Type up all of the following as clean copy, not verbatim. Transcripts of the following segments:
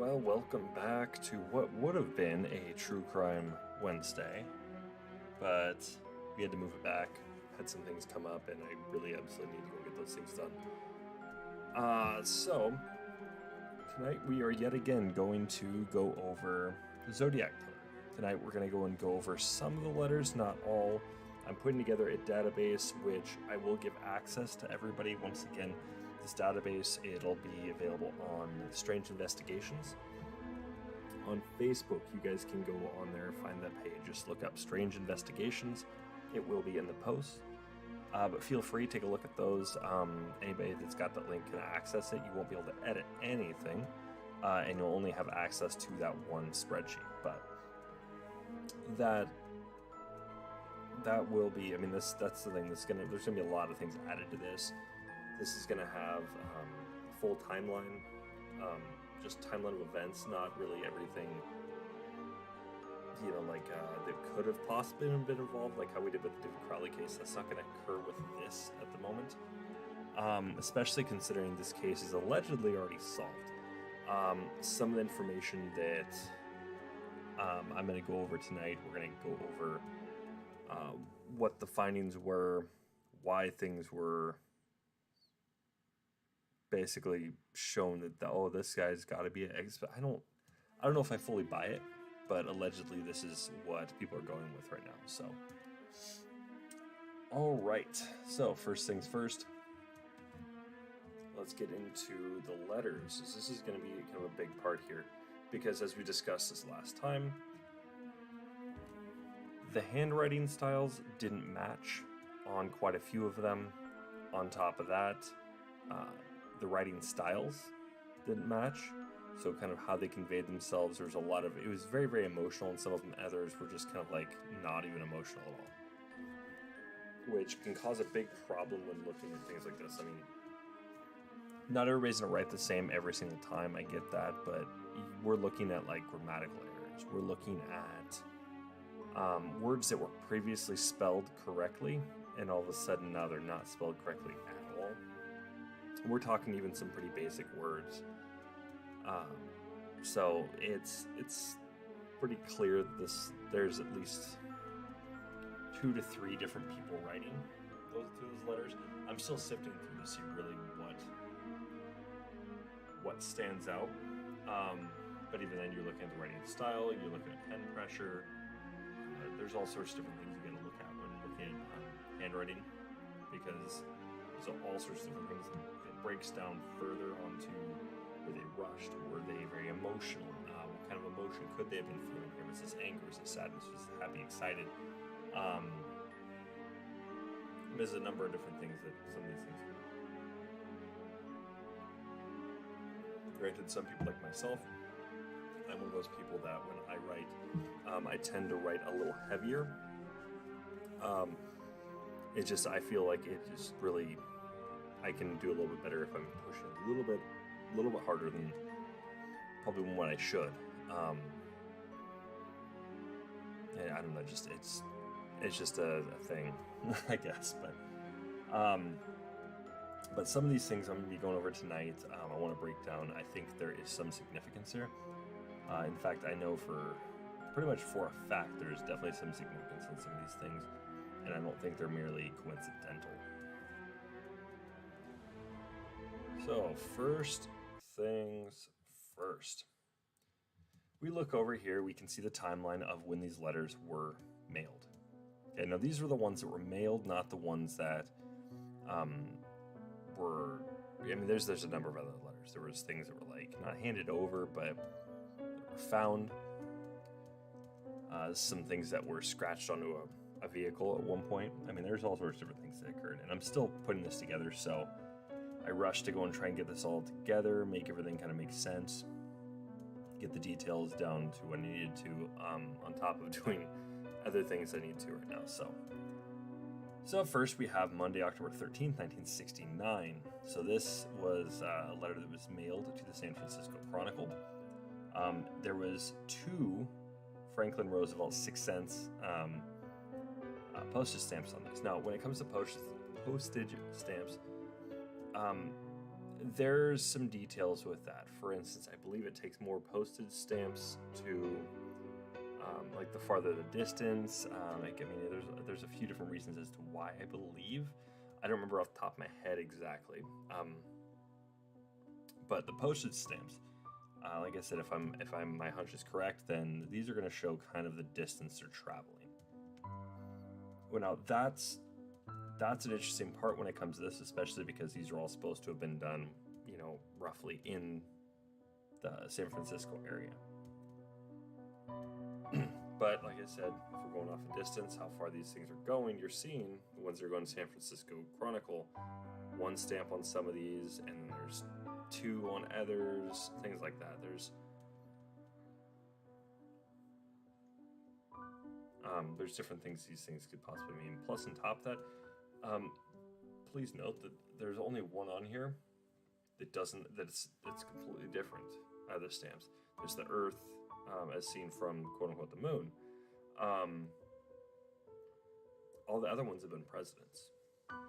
Well, welcome back to what would have been a True Crime Wednesday, but we had to move it back. Had some things come up, and I really absolutely need to go get those things done. So tonight we are yet again going to go over the Zodiac Killer. Tonight we're going to go and go over some of the letters, not all. I'm putting together a database which I will give access to everybody. Once again, this database, it'll be available on Strange Investigations. On Facebook, you guys can go on there, find that page, just look up Strange Investigations. It will be in the post. But feel free to take a look at those. Anybody that's got that link can access it. You won't be able to edit anything, and you'll only have access to that one spreadsheet. But that will be, I mean, that's the thing. There's gonna be a lot of things added to this. This is gonna have full timeline, just timeline of events, not really everything, that could have possibly been involved, like how we did with the David Crowley case. That's not gonna occur with this at the moment, especially considering this case is allegedly already solved. Some of the information that I'm gonna go over tonight, we're gonna go over what the findings were, why things were basically shown that this guy's got to be an expert. I don't know if I fully buy it, but allegedly this is what people are going with right now. So, all right. So first things first, let's get into the letters. This is going to be kind of a big part here, because as we discussed this last time, the handwriting styles didn't match on quite a few of them. On top of that, the writing styles didn't match. So kind of how they conveyed themselves, there was a lot of, it was very, very emotional, and some of them others were just kind of like not even emotional at all. Which can cause a big problem when looking at things like this. I mean, not everybody's gonna write the same every single time, I get that, but we're looking at like grammatical errors. We're looking at words that were previously spelled correctly, and all of a sudden now they're not spelled correctly at all. We're talking even some pretty basic words. So it's pretty clear that there's at least 2 to 3 different people writing those letters. I'm still sifting through to see really what stands out. But even then, you're looking at the writing style, you're looking at pen pressure. There's all sorts of different things you got to look at when looking at handwriting, because there's all sorts of different things. It breaks down further onto, were they rushed? Were they very emotional? What kind of emotion could they have been feeling here? Was this anger? Was this sadness? Was this happy, excited? There's a number of different things that some of these things can. Granted, some people like myself, I'm one of those people that when I write, I tend to write a little heavier. It just, I feel like it just really, I can do a little bit better if I'm pushing a little bit harder than probably what I should. And I don't know, just it's just a thing, I guess. But some of these things I'm going to be going over tonight, I want to break down. I think there is some significance here. In fact, I know pretty much for a fact there's definitely some significance in some of these things, and I don't think they're merely coincidental. So first things first. We look over here, we can see the timeline of when these letters were mailed. Okay, now these were the ones that were mailed, not the ones that were, I mean, there's a number of other letters. There was things that were like not handed over, but were found. Some things that were scratched onto a vehicle at one point. I mean, there's all sorts of different things that occurred, and I'm still putting this together, so I rushed to go and try and get this all together, make everything kind of make sense, get the details down to what I needed to, on top of doing other things I need to right now. So first we have Monday, October 13th, 1969. So this was a letter that was mailed to the San Francisco Chronicle. There was 2 Franklin Roosevelt 6-cent postage stamps on this. Now, when it comes to postage stamps, There's some details with that. For instance, I believe it takes more postage stamps to, like the farther the distance. There's a few different reasons as to why. I believe, I don't remember off the top of my head exactly. But the postage stamps, like I said, if my hunch is correct, then these are going to show kind of the distance they're traveling. Well, now that's an interesting part when it comes to this, especially because these are all supposed to have been done, roughly in the San Francisco area. But like I said, if we're going off a distance, how far these things are going, you're seeing the ones that are going to San Francisco Chronicle, one stamp on some of these, and then there's two on others, things like that. There's different things these things could possibly mean. Plus, on top of that, please note that there's only one on here it's completely different out of the stamps. There's the Earth, as seen from quote-unquote the moon. All the other ones have been presidents,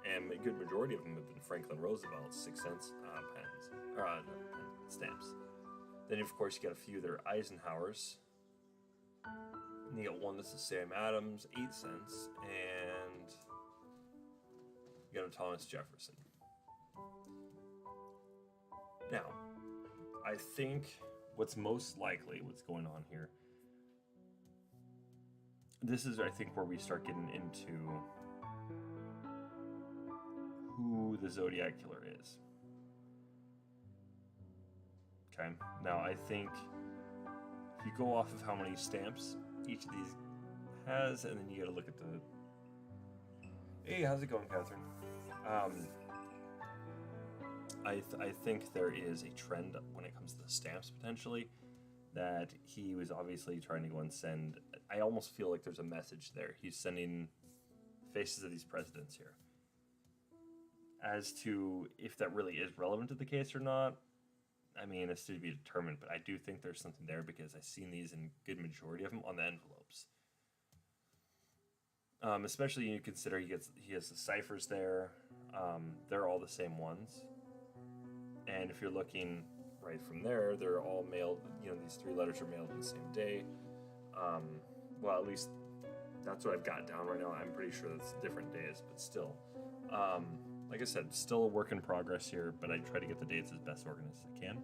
and a good majority of them have been Franklin Roosevelt's 6 cents stamps. Then, of course, you got a few that are Eisenhower's. And you got one that's a Sam Adams, 8 cents, and you got a Thomas Jefferson. Now, I think what's most likely what's going on here, this is, I think, where we start getting into who the Zodiac Killer is. Okay, now I think if you go off of how many stamps each of these has, and then you got to look at the... Hey, how's it going, Catherine? I think there is a trend when it comes to the stamps, potentially, that he was obviously trying to go and send... I almost feel like there's a message there. He's sending faces of these presidents here. As to if that really is relevant to the case or not, I mean, it's to be determined, but I do think there's something there because I've seen these in good majority of them on the envelopes. Especially you consider he has the ciphers there. They're all the same ones. And if you're looking right from there, they're all mailed, these 3 letters are mailed on the same day. Well, at least that's what I've got down right now. I'm pretty sure that's different days, but still. Like I said, still a work in progress here, but I try to get the dates as best organized as I can.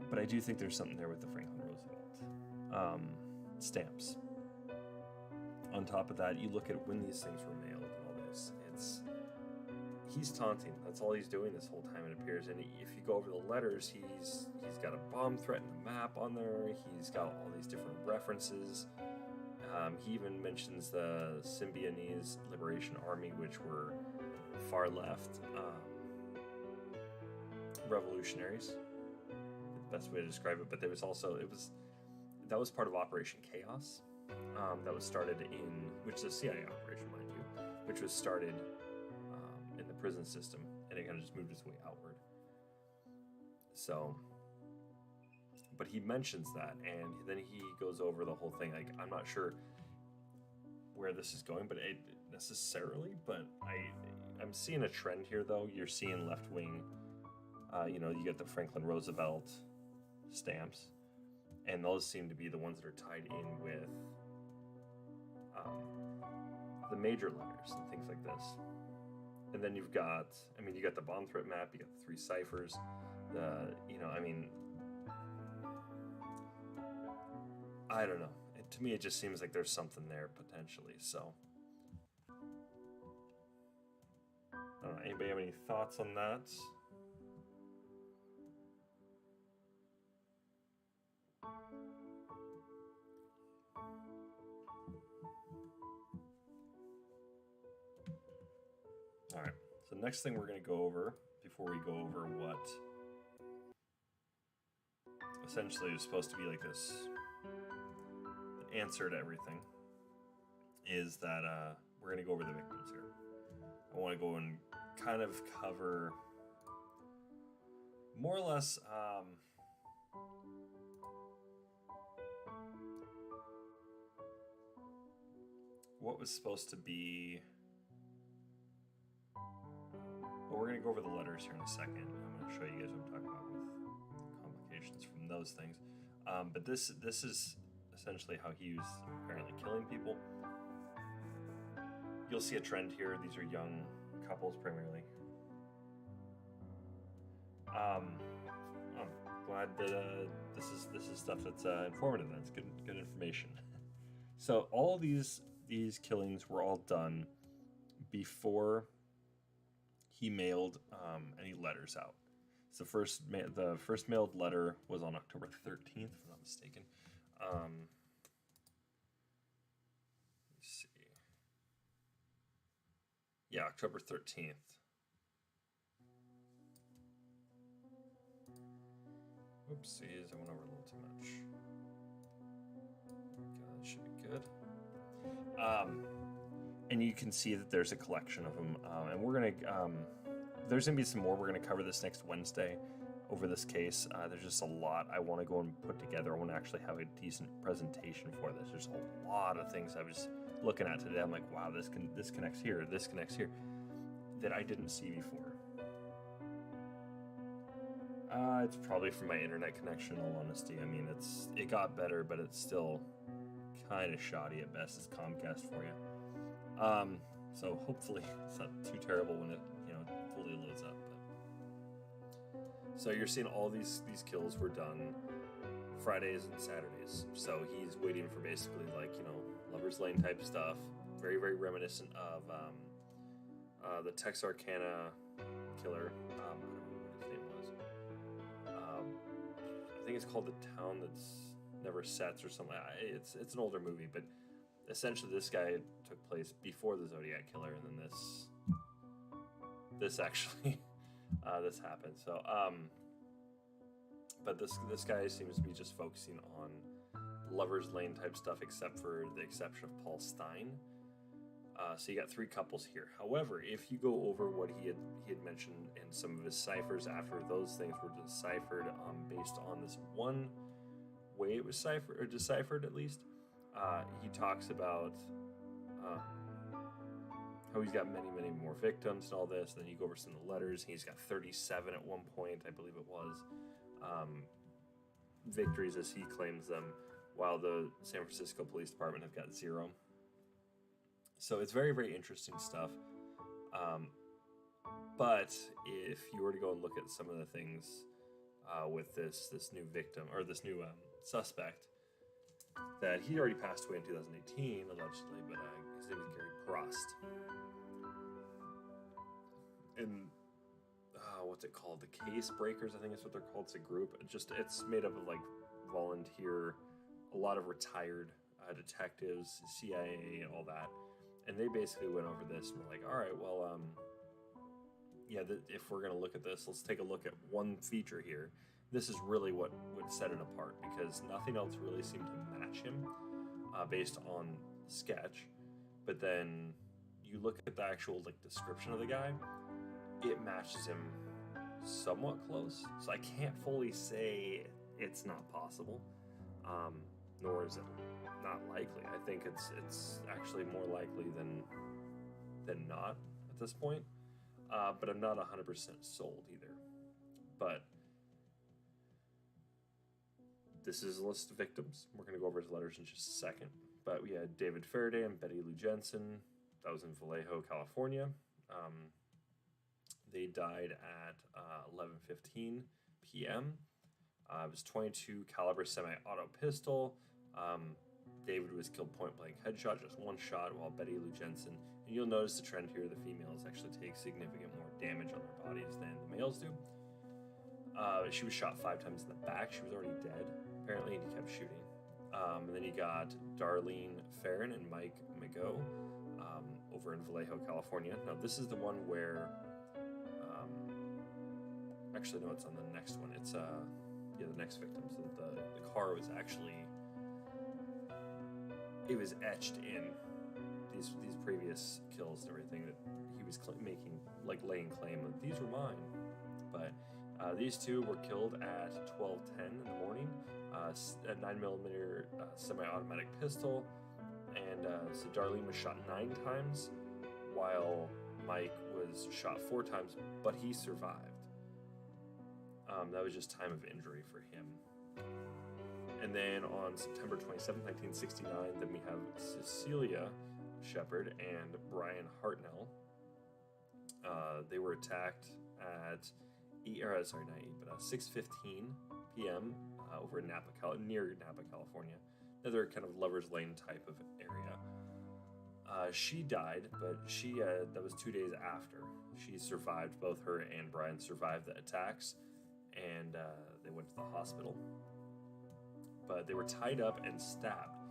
But I do think there's something there with the Franklin Roosevelt stamps. On top of that, you look at when these things were mailed and all this. He's taunting. That's all he's doing this whole time, it appears. And if you go over the letters, he's got a bomb threat and a map on there. He's got all these different references. He even mentions the Symbionese Liberation Army, which were far left revolutionaries. The best way to describe it. But that was part of Operation Chaos. That was started which is a CIA operation, mind you, which was started in the prison system, and it kind of just moved its way outward. So. But he mentions that, and then he goes over the whole thing. Like, I'm not sure where this is going, but I'm seeing a trend here, though. You're seeing left wing. You get the Franklin Roosevelt stamps, and those seem to be the ones that are tied in with the major letters and things like this. And then you got the bomb threat map. You got the 3 ciphers. I don't know. To me, it just seems like there's something there, potentially, so. I don't know. Anybody have any thoughts on that? All right. So next thing we're going to go over, before we go over what essentially is supposed to be like this answer to everything, is that we're going to go over the victims here. I want to go and kind of cover more or less what was supposed to be we're going to go over the letters here in a second. I'm going to show you guys what I'm talking about with complications from those things. But this is essentially how he was apparently killing people. You'll see a trend here. These are young couples primarily. I'm glad that this is stuff that's informative. That's good information. So all these killings were all done before he mailed any letters out. So the first mailed letter was on October 13th, if I'm not mistaken. Let's see. Yeah, October 13th. Oopsies, I went over a little too much. Okay, that should be good. And you can see that there's a collection of them, and we're gonna there's gonna be some more. We're gonna cover this next Wednesday over this case. There's just a lot I want to go and put together. I want to actually have a decent presentation for this. There's a lot of things I was looking at today. I'm like, wow, this connects here, this connects here, that I didn't see before. It's probably from my internet connection, in all honesty. I mean, it got better, but it's still kind of shoddy at best. It's Comcast for you. So hopefully it's not too terrible when it fully loads up. But. So you're seeing all these kills were done Fridays and Saturdays. So he's waiting for basically Lover's Lane type stuff. Very, very reminiscent of the Texarkana killer. I don't know what his name was. I think it's called The Town That's Never Sets or something. It's an older movie, but essentially this guy took place before the Zodiac killer, and then this actually this happened. So but this guy seems to be just focusing on Lover's Lane type stuff, except for the exception of Paul Stein. So you got 3 couples here. However, if you go over what he had mentioned in some of his ciphers after those things were deciphered, based on this one way it was deciphered at least, he talks about how he's got many more victims and all this. And then you go over some of the letters. He's got 37 at one point, I believe it was, victories as he claims them, while the San Francisco Police Department have got 0. So it's very, very interesting stuff. But if you were to go and look at some of the things with this new victim, or this new suspect, that he already passed away in 2018, allegedly, but his name is Gary Prost. And what's it called? The Case Breakers, I think is what they're called. It's a group. It's made up of volunteer, a lot of retired detectives, CIA, and all that. And they basically went over this and were like, all right, well, if we're going to look at this, let's take a look at one feature here. This is really what would set it apart, because nothing else really seemed to match him based on sketch. But then you look at the actual description of the guy, it matches him somewhat close. So I can't fully say it's not possible, nor is it not likely. I think it's actually more likely than not at this point. But I'm not 100% sold either. But this is a list of victims. We're going to go over his letters in just a second. But we had David Faraday and Betty Lou Jensen. That was in Vallejo, California. They died at 11:15 p.m. It was 22 caliber semi-auto pistol. David was killed point-blank headshot, just one shot, while Betty Lou Jensen, and you'll notice the trend here, the females actually take significant more damage on their bodies than the males do. She was shot 5 times in the back. She was already dead, apparently, and he kept shooting. And then you got Darlene Farron and Mike McGough over in Vallejo, California. Now, this is the one where, actually, no, it's on the next one. It's, the next victim. So the car was actually, it was etched in these previous kills and everything that he was laying claim of, these were mine. But these two were killed at 12:10 in the morning. A 9mm semi-automatic pistol, and so Darlene was shot 9 times, while Mike was shot 4 times, but he survived. That was just time of injury for him. And then on September 27, 1969, then we have Cecilia Shepard and Brian Hartnell. They were attacked at 6:15 p.m. Over in near Napa, California. Another kind of Lover's Lane type of area. She died, but that was 2 days after. She survived. Both her and Brian survived the attacks, and they went to the hospital. But they were tied up and stabbed.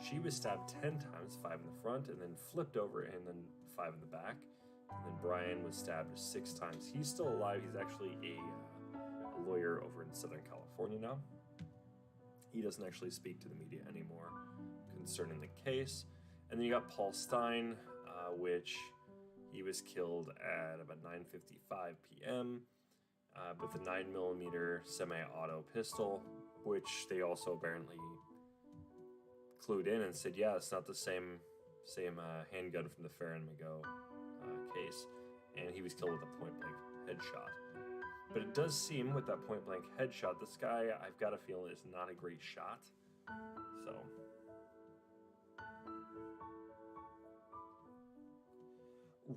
She was stabbed 10 times, 5 in the front, and then flipped over, and then 5 in the back. And then Brian was stabbed 6 times. He's still alive. He's actually a lawyer over in Southern California now. He doesn't actually speak to the media anymore concerning the case. And then you got Paul Stein, which he was killed at about 9:55 p.m. With a 9mm semi-auto pistol, which they also apparently clued in and said, yeah, it's not the same handgun from the Farron Mago case, and he was killed with a point-blank headshot. But it does seem, with that point-blank headshot, this guy, I've got a feeling, is not a great shot. So,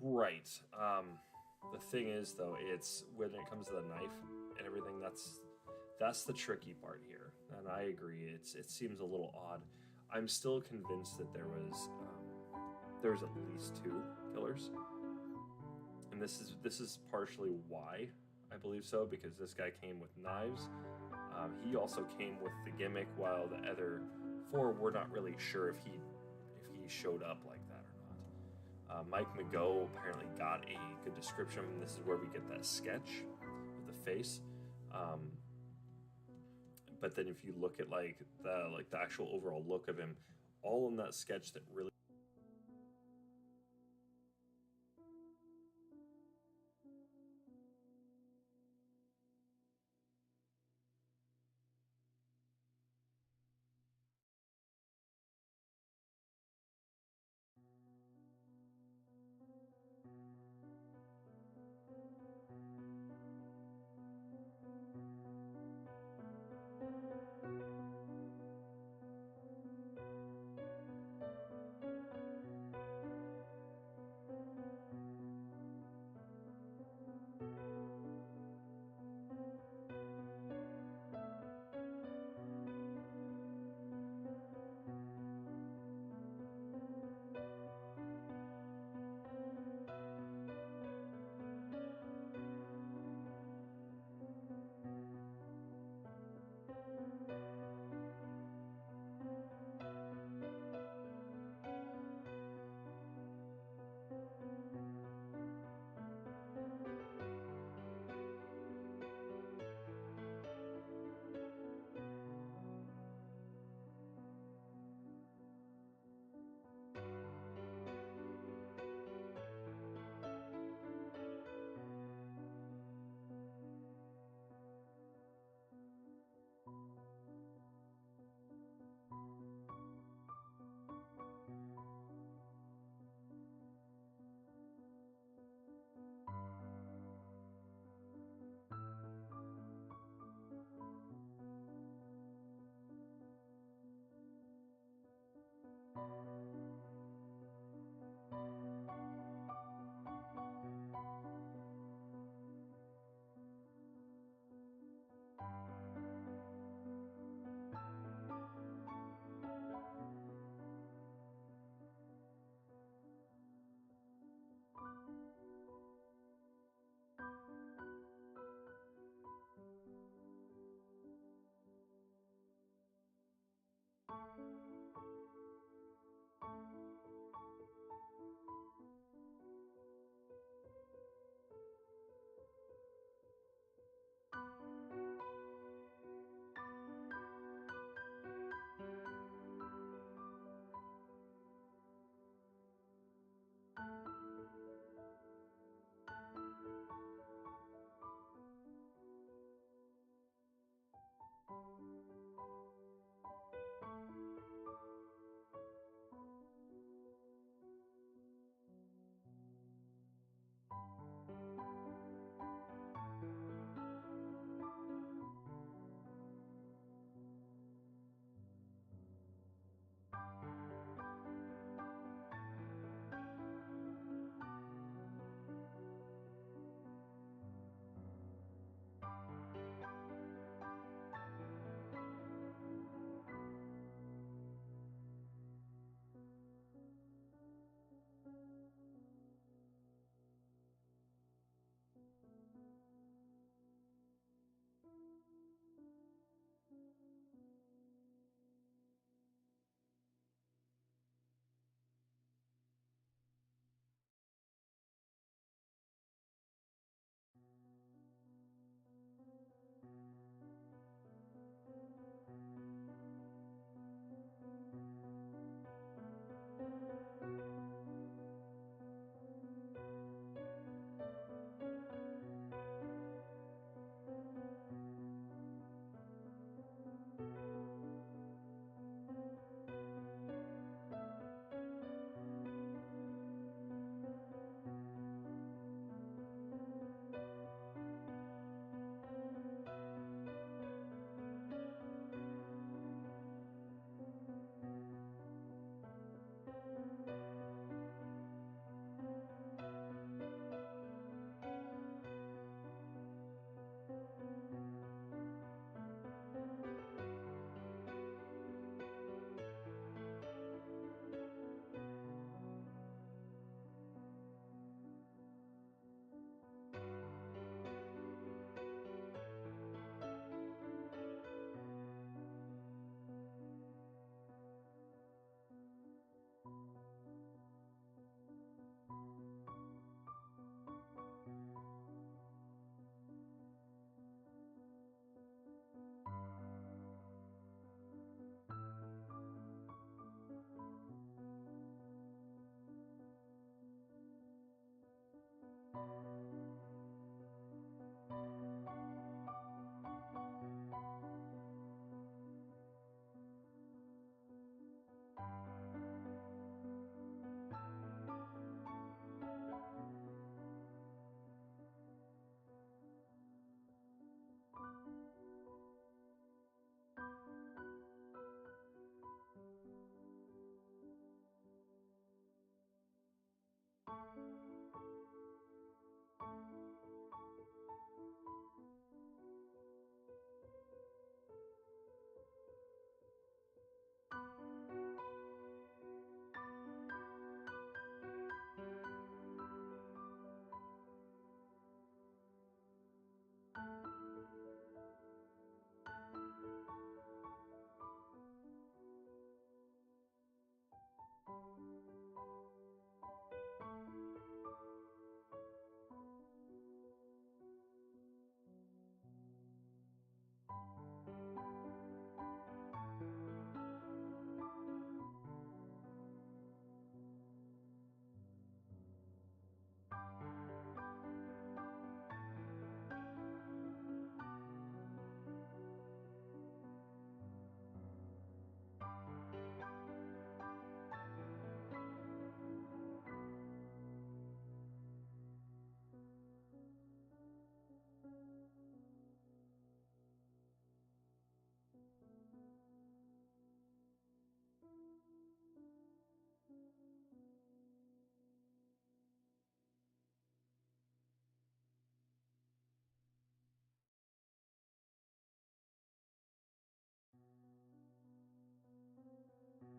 right. The thing is, though, it's when it comes to the knife and everything, that's the tricky part here. And I agree, it seems a little odd. I'm still convinced that there was at least 2 killers, and this is partially why I believe so, because this guy came with knives. He also came with the gimmick, while the other 4 were not really sure if he showed up like that or not. Mike Mago apparently got a good description, and this is where we get that sketch with the face. But then if you look at the actual overall look of him, all in that sketch that really